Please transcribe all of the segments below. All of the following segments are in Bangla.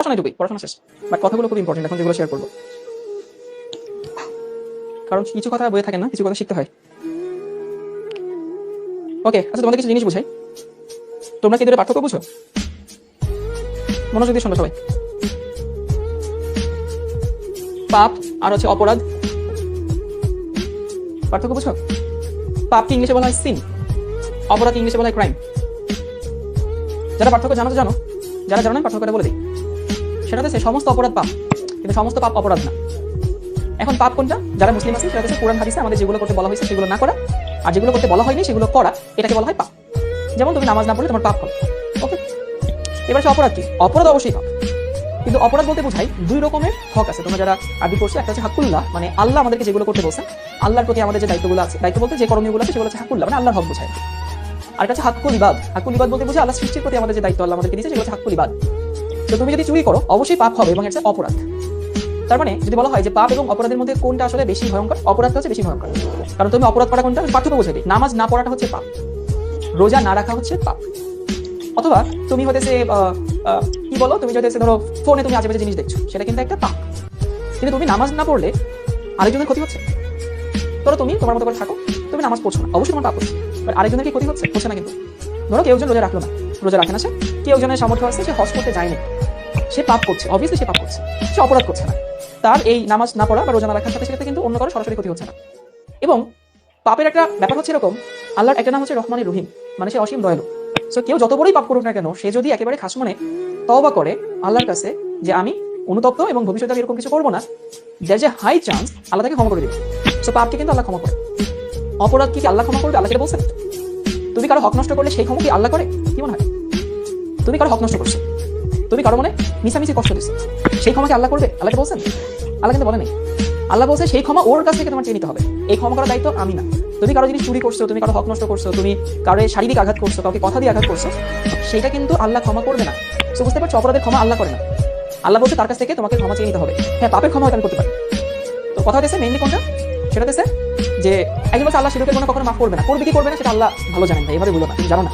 পড়াশোনা এটুকুই, পড়াশোনা শেষ। বাট কথাগুলো খুব ইম্পর্টেন্ট এখন যেগুলো শেয়ার করবো, কারণ কিছু কথা বয়ে থাকে না, কিছু কথা শিখতে হয়। ওকে, আচ্ছা তোমাদের কিছু জিনিস বুঝাই। তোমরা কি দুটো পার্থক্য বুঝো? মনোযোগ দিয়ে শোনো সবাই। পাপ আর হচ্ছে অপরাধ, পার্থক্য বুঝো? পাপকে ইংলিশে বলা হয় সিন, অপরাধ ইংলিশে বলা হয় ক্রাইম। যারা পার্থক্য জানো তো জানো, যারা জানো না পার্থক্যটা বলে দিই। সেটা হচ্ছে সমস্ত অপরাধ পাপ, কিন্তু সমস্ত পাপ অপরাধ না। এখন পাপ কোনটা? যারা মুসলিম আছে সেটা হচ্ছে কোরআন হাদিসে আমাদের যেগুলো করতে বলা হয়েছে সেগুলো না করা, আর যেগুলো করতে বলা হয়নি সেগুলো করা, এটাকে বলা হয় পাপ। যেমন তুমি নামাজ না পড়লে তোমার পাপ হবে। ওকে, এবার হচ্ছে অপরাধ কি? অপরাধ অবশ্যই পাপ, কিন্তু অপরাধ বলতে বোঝাই দুই রকমের হক আছে। তোমরা যারা আদি করছো, একটা হচ্ছে হাকুল্লাহ, মানে আল্লাহ আমাদেরকে যেগুলো করতে বলছেন, আল্লাহর প্রতি আমাদের যে দায়িত্বগুলো আছে, দায়িত্ব বলতে যে করণীয়গুলো আছে সেগুলো হচ্ছে হাকুল্লাহ, মানে আল্লাহর হক বোঝায়। আর একটা হচ্ছে হাক্কুল ইবাদ। হাক্কুল ইবাদ বলতে বোঝায় আল্লাহ সৃষ্টির প্রতি আমাদের যে দায়িত্ব আল্লাহ আমাদেরকে দিয়েছে সেগুলো হচ্ছে হাক্কুল ইবাদ। তো তুমি যদি চুরি করো অবশ্যই পাপ হবে এবং এটা অপরাধ। তার মানে যদি বলা হয় যে পাপ এবং অপরাধের মধ্যে কোনটা আসলে বেশি ভয়ঙ্কর, অপরাধটা হচ্ছে বেশি ভয়ঙ্কর। কারণ তুমি অপরাধ করা কোনটা পার্থক্য বোঝাই দিই। নামাজ না পড়াটা হচ্ছে পাপ, রোজা না রাখা হচ্ছে পাপ। অথবা তুমি হতেছে কি বলো, তুমি যদি ধরো ফোনে তুমি আজেবাজে জিনিস দেখছো, সেটা কিন্তু একটা পাপ। কিন্তু তুমি নামাজ না পড়লে আরেকজনের ক্ষতি হচ্ছে। ধরো তুমি তোমার মতো করে থাকো, তুমি নামাজ পড়ছো না, অবশ্যই তোমার পাপ হচ্ছে, আরেকজনের কি ক্ষতি হচ্ছে? হচ্ছে না কিন্তু। ধরো কেউ একজন রোজা রাখলো না, রোজা রাখে না সে, কেউ একজনের সামর্থ্য আছে সে হজ করতে যায়নি, সে পাপ করছে, অবভিয়াসলি সে পাপ করছে, সে অপরাধ করছে না। তার এই নামাজ না পড়া বা রোজা না রাখার সাথে সাথে কিন্তু অন্য কারো সরাসরি ক্ষতি হচ্ছে না। এবং পাপের একটা ব্যাপার হচ্ছে এরকম, আল্লাহর একটা নাম হচ্ছে রহমানির রহিম, মানে সে অসীম দয়ালু। সো কেউ যত বড়ই পাপ করুক না কেন, সে যদি একেবারে খাস মনে তওবা করে আল্লাহর কাছে যে আমি অনুতপ্ত এবং ভবিষ্যতে আমি এরকম কিছু করবো না, দেয়ার যে হাই চান্স আল্লাহ তাকে ক্ষমা করে দেবে। সো পাপকে কিন্তু আল্লাহ ক্ষমা করে। অপরাধ কি আল্লাহ ক্ষমা করবে? আল্লাহ সেটা বলছেন। তুমি কারো হক নষ্ট করলে সেই ক্ষমা কি আল্লাহ করে? কি মনে হয়? তুমি কারো হক নষ্ট করছো, তুমি কারো মনে মিশামিশি কষ্ট দিচ্ছ, সেই ক্ষমা কি আল্লাহ করবে? আল্লাহকে বলছেন? আল্লাহ কিন্তু বলেনি। আল্লাহ বলছে সেই ক্ষমা ওর কাছ থেকে তোমার চেয়ে নিতে হবে, এই ক্ষমা করার দায়িত্ব আমি না। তুমি কারো জিনিস চুরি করছো, তুমি কারো হক নষ্ট করছো, তুমি কারো শারীরিক আঘাত করছো, কাউকে কথা দিয়ে আঘাত করছো, সেটা কিন্তু আল্লাহ ক্ষমা করবে না। তো বুঝতে পারছো, অপরাধের ক্ষমা আল্লাহ করে না। আল্লাহ বলছে তার কাছ থেকে তোমাকে ক্ষমা চেয়ে নিতে হবে। হ্যাঁ, পাপের ক্ষমা আমি করতে পারি। তো কথা হচ্ছে মেইনলি কোনটা? সেটা হচ্ছে যে একজন বলছে আল্লাহ শিরকের গুনাহ কখনো মাফ করবে না, করবে কি করবে না সেটা আল্লাহ ভালো জানেন, ভাই এভাবে বলো না, তুমি জানো না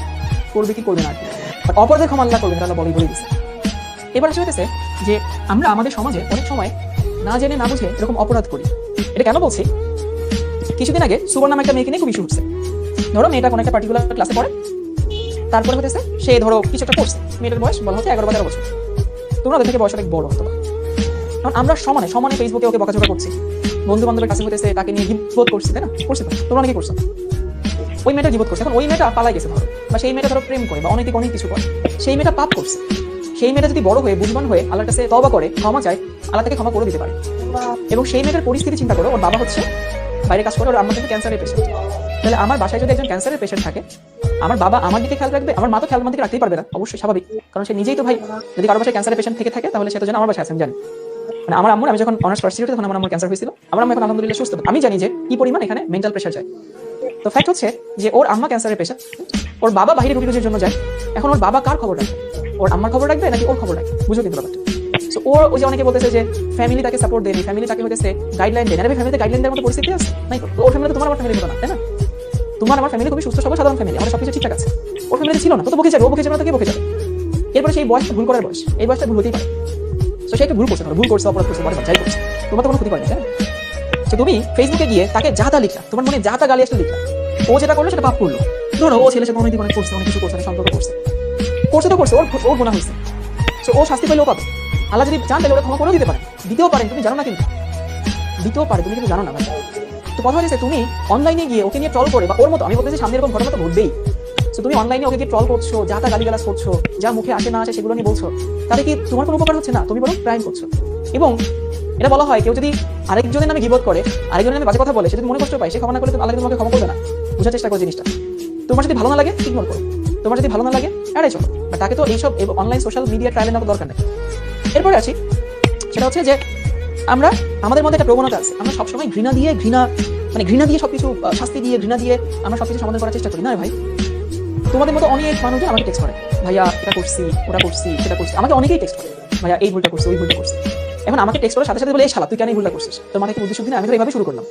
করবে কি করবে না আর কি। অপরাধের ক্ষমা আল্লাহ করবে না, আল্লাহ বলে দিচ্ছে। এবার আসে হইতেছে যে আমরা আমাদের সমাজে অনেক সময় না জেনে না বুঝে এরকম অপরাধ করি। এটা কেন বলছি? কিছুদিন আগে সুবর্ণ নামে একটা মেয়েকে নিয়ে খুব ইস্যু হচ্ছে। ধরো মেয়েটা কোনো একটা পার্টিকুলার ক্লাসে পড়ে, তারপরে হতেছে সে ধরো কিছু একটা করছে, মেয়েটার বয়স বলা হচ্ছে 11-12 বছর, তোমরা ওদের থেকে বয়স অনেক বড় হতো। কারণ আমরা সমানে সমানে ফেসবুকে ওকে বকাঝকা করছি, বন্ধু বান্ধবের কাছে হতেছে তাকে নিয়ে গিবত করছি, তাই না? করছি তো, তোমরা অনেকে করছো। ওই মেয়েটা গিবত করছে, এখন ওই মেয়েটা পালাই গেছে ধরো, বা সেই মেয়েটা ধরো প্রেম করে বা অনেক অনেক কিছু করে, সেই মেয়েটা পাপ করছে। সেই মেয়েটা যদি বড় হয়ে বুঝবান হয়ে আল্লাহর কাছে তওবা করে ক্ষমা চায়, আল্লাহ তাকে ক্ষমা করে দিতে পারে। এবং সেই মেয়েটার পরিস্থিতি চিন্তা করো, ওর বাবা হচ্ছে বাইরে কাজ করে, ওর আম্মা কিন্তু ক্যান্সারের পেশেন্ট। তাহলে আমার বাসায় যদি একজন ক্যান্সারের পেশেন্ট থাকে, আমার বাবা আমার দিকে খেয়াল রাখবে? আমার মা তো খেয়াল আমার দিকে রাখতেই পারবে না, অবশ্যই স্বাভাবিক, কারণ সে নিজেই তো ভাই, যদি কারো বাসায় ক্যান্সারের পেশেন্ট থেকে থাকে তাহলে সেটা যেন আমার বাসায় আছে আমি জানি। মানে আমার আম্মুর, আমি যখন অনার্স ফার্স্ট ইয়ারে তখন আমার আম্মুর ক্যান্সার হয়েছিল, আমার আম্মু এখন আলহামদুলিল্লাহ সুস্থ। আমি জানি যে কি পরিমাণ এখানে মেন্টাল প্রেশার যায়। তো ফ্যাক্ট হচ্ছে যে ওর আম্মা ক্যান্সারের পেশেন্ট, ওর বাবা বাইরে রুটি রুজির জন্য যায়। এখন ওর বাবা কার খবর রাখবে? ওর আম্মার খবর রাখবে নাকি ওর খবর রাখবে? বুঝো কিন্তু ব্যাপারটা। সো ওর ওই যে অনেকে বলতেছে যে ফ্যামিলি তাকে সাপোর্ট দেয়নি, ফ্যামিলি তাকে হইতেছে গাইডলাইন দেয় না। ফ্যামিলিতে গাইডলাইন দেওয়ার মতো পরিস্থিতি আছে নাই তো? ওর ফ্যামিলি তো তোমার আমার ফ্যামিলি মতো না, তাই না? তোমার আমার ফ্যামিলি খুবই সুস্থ সবল সাধারণ ফ্যামিলি, আমাদের সবকিছু ঠিকঠাক আছে। ওর ফ্যামিলিতে ছিল না, তো বকে যাবে, ও বকে যাবে না, তো কে বকে যাবে? এরপরে সেই বয়সটা ভুল করার বয়স, এই বয়সটা ভুল হতেই পারে। তো সে একটু ভুল করছে, ভুল করছে, অপরাধ করছে, যাই করছে, তোমার তো কোনো ক্ষতি করেনি, তাই না? তো তুমি ফেসবুকে গিয়ে তাকে যা তা লিখলা, তোমার মনে যা তা গালি আসলে লিখলা, ও যেটা করলো সেটা পাপ করলো। ধরো ও ছেলের সাথে অনেক অনেক করছে, অনেক কিছু করছে, সম্পর্ক করছে, করছে তো করছে, ওর গুনাহ হয়েছে। তো ও শাস্তি পেলেও পাবে। আল্লাহ যদি চান তাহলে ওরা ক্ষমা করেও দিতে পারে, দিতেও পারেন, তুমি জানো না, কিন্তু দিতেও পারে, তুমি কিন্তু জানো না। তো কথা হচ্ছে তুমি অনলাইনে গিয়ে ওকে নিয়ে ট্রল করে, বা ওর মতো, আমি বলতেছি সামনে এরকম ঘটনা তো ঘটবেই। তো তুমি অনলাইনে ওকে গিয়ে ট্রল করছো, যা তা গালিগালাজ করছো, যা মুখে আসে না আসে সেগুলো নিয়ে বলছো, তাহলে কি তোমার কোনো উপকার হচ্ছে না? তুমি বরং ক্রাইম করছো। এবং এটা বলা হয় কেউ যদি আরেকজনের নামে গিবত করে, আরেকজনের নামে বাজে কথা বলে, সে যদি মনে কষ্ট পায়, সে ক্ষমা না করলে আল্লাহ তোমাকে ক্ষমা করবে না। বোঝার চেষ্টা করো জিনিসটা। তোমার যদি ভালো না লাগে ইগনোর করো, তোমার যদি ভালো না লাগে এড়াই চলো, বা তাকে তো এইসব অনলাইন সোশ্যাল মিডিয়া ট্রায়ালের না দরকার নেই। এরপরে আসি, সেটা হচ্ছে যে আমরা আমাদের মধ্যে একটা প্রবণতা আছে, আমরা সবসময় ঘৃণা দিয়ে সবকিছু শাস্তি দিয়ে, ঘৃণা দিয়ে আমরা সবকিছু সমাধান করার চেষ্টা করি। না ভাই, তোমাদের মতো অনেক মানুষজন আমাকে টেক্সট করে, ভাইয়া এটা করছি, ওটা করছি, সেটা করছি। আমাকে অনেকেই টেক্সট করে, ভাইয়া এই ভুলটা করছি, ওই ভুলটা করছি। এখন আমাকে টেক্সট করার সাথে সাথে বলে এই শালা তুই কেন এই ভুলটা করছিস, তোর মাথায় কি বুদ্ধি শুদ্ধি না? আমি তো এইভাবে শুরু করলাম।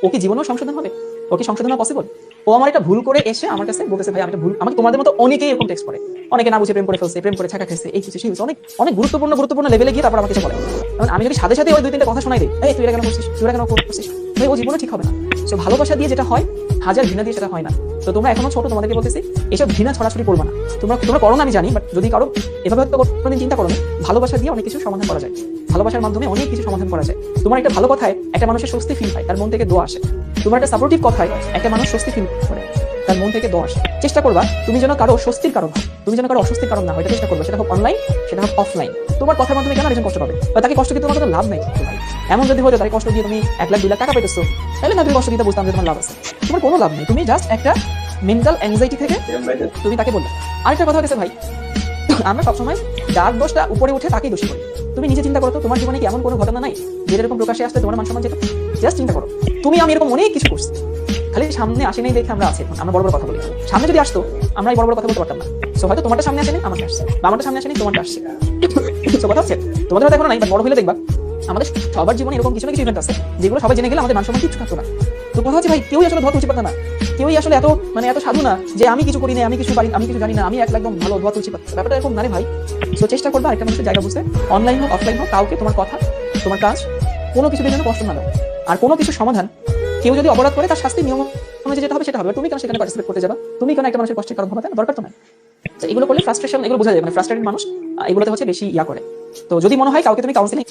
ও কি জীবনেও সংশোধন হবে? ও কি সংশোধন হওয়া পসিবল? ও আমার একটা ভুল করে এসে আমার কাছে বলতেছে ভাই আমি একটা ভুল, আমাকে তোমাদের মতো অনেকেই এরকম টেক্সট করে, অনেকে না বুঝে প্রেম করে ফেলছে, প্রেম করে ছাকা খেয়েছে, এই কিছু সেই কিছু, অনেক অনেক গুরুত্বপূর্ণ লেভেলে গিয়ে তারপর আমাকে কিছু বলে। কারণ আমি যদি সাথে সাথে ওই 2-3টা কথা শোনাই দিই, এই তুই এটা কেন করছিস, তুই এটা কেন করছিস, ভাই ও জীবনে ঠিক হবে না। তো ভালোবাসা দিয়ে যেটা হয়, হাজার ঘৃণা দিয়ে সেটা হয় না। তো তোমরা এখনো ছোট, তোমাদেরকে বলতেছি এসব ঘৃণা ছড়াছড়ি করবে না। তোমরা করো না আমি জানি, বাট যদি কারো এভাবে হয়তো কোনোদিন চিন্তা করো না, ভালোবাসা দিয়ে অনেক কিছু সমাধান করা যায়, ভালোবাসার মাধ্যমে অনেক কিছু সমাধান করা যায়। তোমার একটা ভালো কথায় একটা মানুষের স্বস্তি ফিল হয়, তার মন থেকে দোয়া আসে। তোমার একটা সাপোর্টিভ কথায় একটা মানুষ স্বস্তি ফিল করে, তার মন থেকে দোয়া আসে। চেষ্টা করবা তুমি যেন কারো স্বস্তির কারণ হয়, তুমি যেন কারো অস্বস্তির কারণ না হয়, এটা চেষ্টা করবে। সেটা হোক অনলাইন, সেটা হোক অফলাইন। তোমার কথার মাধ্যমে কেন আরেকজন কষ্ট পাবে, বা তাকে কষ্ট দিয়ে তোমার কোনো লাভ নাই ভাই। এমন যদি হতো তাকে কষ্ট দিয়ে তুমি 1,00,000-2,00,000 টাকা পেতেছো, তাহলে না তুমি কষ্ট দিতে বুঝতাম যে তোমার লাভ আছে। তোমার কোনো লাভ নেই, তুমি জাস্ট একটা মেন্টাল অ্যাংজাইটি থেকে তুমি তাকে বললে। আরেকটা কথা হচ্ছে ভাই, আমরা সবসময় যার দোষটা উপরে উঠে তাকেই দোষী করি। তুমি নিজে চিন্তা করো তো, তোমার জীবনে কি এমন কোনো ঘটনা নাই যেটা এরকম প্রকাশে আসতে তোমার মান সম্মান যেত? জাস্ট চিন্তা করো, তুমি আমি এরকম অনেক কিছু করছি, খালি সামনে আসে নাই দেখে আমরা আছি এখন, আমরা বড় বড় কথা বলি। সামনে যদি আসতো আমরা এই বড় বড় কথা বলতে পারতাম না। সো হয়তো তোমারটা সামনে আসেনি, আমারটা আসছে, বা আমারটা সামনে আসেনি, তোমারটা আসছে। সো কথা হচ্ছে তোমাদের হয়তো এখনো নাই, বাট বড় হলে দেখবা আমাদের সবার জীবনে এরকম কিছু না কিছু ইভেন্ট আছে যেগুলো সবাই জেনে গেলে আমাদের মান সম্মান কিছু থাকতো না। তো কথা হচ্ছে ভাই, কেউই আসলে ধোয়া তুলসী পাতা না, কেউই আসলে এত সাধু না যে আমি কিছু করি না, আমি কিছু পারি, আমি কিছু জানি না, আমি একদম ভালো ধোয়া তুলসী পাতা। ব্যাপারটা এরকম না রে ভাই। সো চেষ্টা করবা একটা মানুষের জায়গা বুঝতে, অনলাইন হোক অফলাইন হোক, কাউকে তোমার কথা, তোমার কাজ কোনো কিছুর জন্য কষ্ট না দাও। আর কোনো কিছু সমাধান, কেউ যদি অপরাধ করে তার শাস্তি নিয়ম অনুযায়ী যেটা হবে সেটা হবে। তুমি কেন সেখানে পার্টিসিপেট করতে যাবা? তুমি কেন একটা মানুষের কষ্টের কারণ হবে? দরকার তো না। তো এগুলো করলে ফ্রাস্ট্রেশন, এগুলো বোঝা যায়, মানে ফ্রাস্ট্রেটেড মানুষ এগুলোতে হচ্ছে বেশি করে। তো যদি মনে হয় কাউকে তুমি কাউন্সিলিং,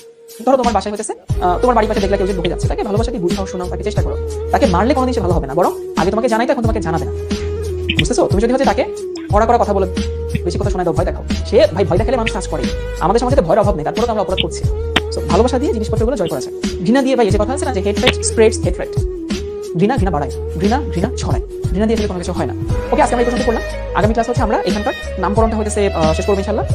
ধরো তোমার বাসায় হইতেছে, তোমার বাড়ির পাশে দেখলে কেউ যে ঢুকে যাচ্ছে, তাকে ভালোবাসা দিয়ে বুঝাও, শোনাও, তাকে চেষ্টা করো। তাকে মারলে কোনোদিন সে ভালো হবে না, বরং আগে তোমাকে জানাই, এখন তোমাকে জানাবে না। বুঝতেছো? তুমি যদি হচ্ছে তাকে কড়া কথা বলে বেশি কথা শোনায় দাও, ভয় দেখাও, সে ভাই ভয় দেখালে মানুষ কাজ করে। আমাদের সমাজে ভয়ের অভাব নেই, তারপরে আমরা অপরাধ করছি। সো ভালোবাসা দিয়ে জিনিসপত্রগুলো জয় করা যায়। ঘৃণা দিয়ে ভাই, যে কথা আছে না যে হেট্রেট স্প্রেডস হেট্রেট, ঘৃণা বাড়ায়, ঘৃণা ছড়ায়, ঘৃণা দিয়ে কোনো কিছু হয় না। ওকে, আজকে আমরা এই পর্যন্ত করলাম। আগামী ক্লাস হচ্ছে আমরা এখানকার নামকরণটা হইতেছে শেষ করবো ইনশাআল্লাহ।